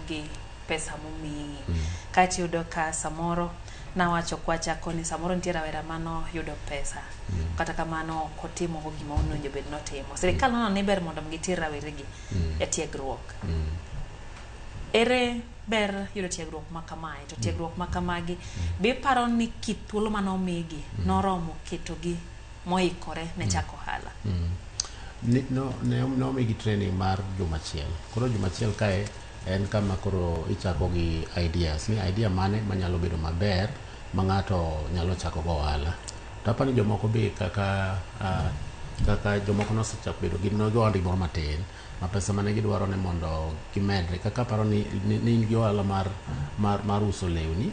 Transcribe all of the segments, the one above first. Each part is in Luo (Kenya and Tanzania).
gi pesa momiyi kati yudo ka samoro na wacho kwachako ni samoro nitiere rawera mano yudo pesa kata kamano kotimo go gima owinjo bed notimo sirikal nono ni ber mondo gitir rawere gi e tiegruok ere ber yudo tiegruok ma kamae to tiegruok ma kamagi be paro ni kit thuolo manomigi noromo ketogi moikore ne chako ohala no migi training mar jumachiel koro jumachiel kae en kama koro ichako gi ideas ni idea mane manyalo bedo maber ma ng'ato nyalo chako go ohala to apani jomoko be kaka jomoko nosechako bedo gi ohandi moro matin ma pesa mane gidwaro ne mondo gimedre kaka paro ni in gi ohala mar uso lewni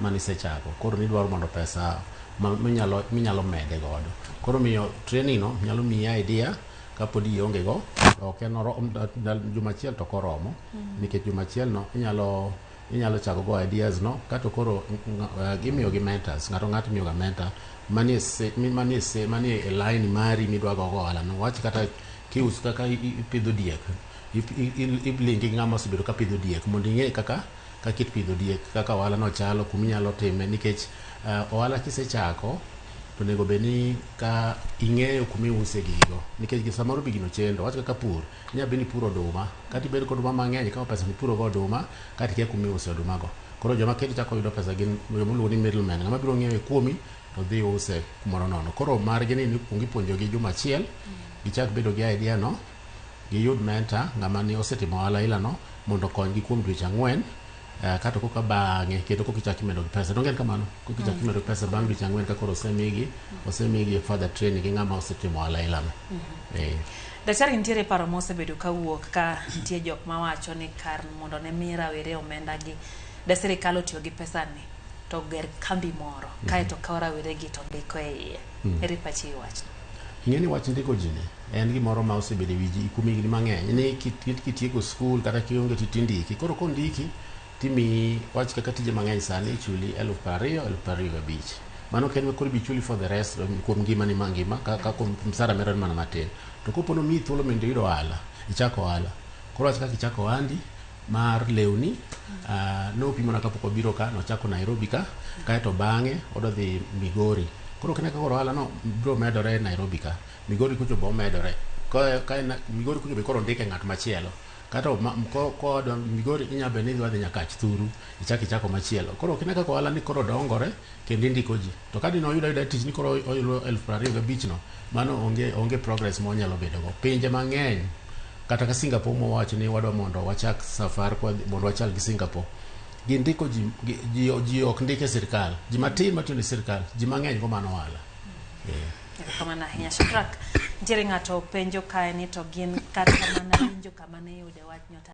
manisechako koro nidwaro mondo pesa minyalo mede godo koro miyo training no nyalo miyi idea kapod ionge go ok en jumachiel to koromo nikech jumachiel no inyalo chako go ideas no kato koro gimiyo gi mentors ng'ato miyo ga mentor manie e line mari midwa go ohala no wach kata kius kaka ipidho diek iblingi ng'ama osebedo ka pidho diek mondo ing'e kaka itpidho diek kaka ohala no chalo kuminyalo time nikech ohala kisechako to nego beni ka ing'eyo kumiuse gigo nikech samoro bigino chendo wach kaka pur inya beni puro oduma kati bedo kod oduma mang'eny kawo pesa ni puro go oduma kati kia kumiuse oduma go koro joma keti chako yudo pesa gin jomuluongo ni middleman ng'ama biro ng'iewe kuomi to dhi use kumoro nono koro margi ni kuongi puonjo gi jumachiel gichak bedo gi idea no giyud mentor ng'ama ni osetimo ohala ila no mondo konygi kuom dweche 4 kato koka bang'e kendo kokichaki medo gi pesa dongen kamano kokichaki medo gi pesa bang' dweche 4 ka koro osemigi further training gi ng'ama osetimo ohala ila no daktari nitiere paro mosebedo kawuok ka nitie jok mawacho ni kar mondo ne mi rawere omenda gi da sirikal otiyo gi pesa ni to ger kambi moro kae to kawo rawere gi to ndiko e iye eri pachi wach ing'eni wach ndiko ji en gimoro ma osebedo wiji ikumi gi mang'eny ni kitieko skul kata kionge tindiki koro kondiki timi wach kaka tije mang'eny sani ichuli 2,000-2,500 mano ken koro bichuli for the rest kuom ngimani mangima kaka kuom msara mero mana matin to kopono mi thuolo mende yudo ohala ichako ohala koro wach kaka ichako ohandi mar lewni nopimona kapok obiro ka nochako Nairobi ka kaeto bang'e ododhi Migori koro kene kaka ohala no biro medore Nairobi ka Migori kucho bo medore Migori kucho be koro ndike ng'at machielo kata ko Migori inyabe ni dhi nyaka Chthuru ichako machielo koro kene kaka ohala ni koro dongore kendo ndiko ji to kadi no yudo tich ni koro oyudo 25,000 no mano onge progress mo nyalo bedo go pinje mang'eny kata ka Singapore mo wacho ni wadwa mondo wachak safar mondo wachal gi Singapore gindiko ji ok ndike sirkal ji matin matiyo ni sirkal ji mang'eny go mano ohala kamana hinya shukrak nitiere ng'ato penjo kae ni to gin kata mana winjo kama ne yude wach nyota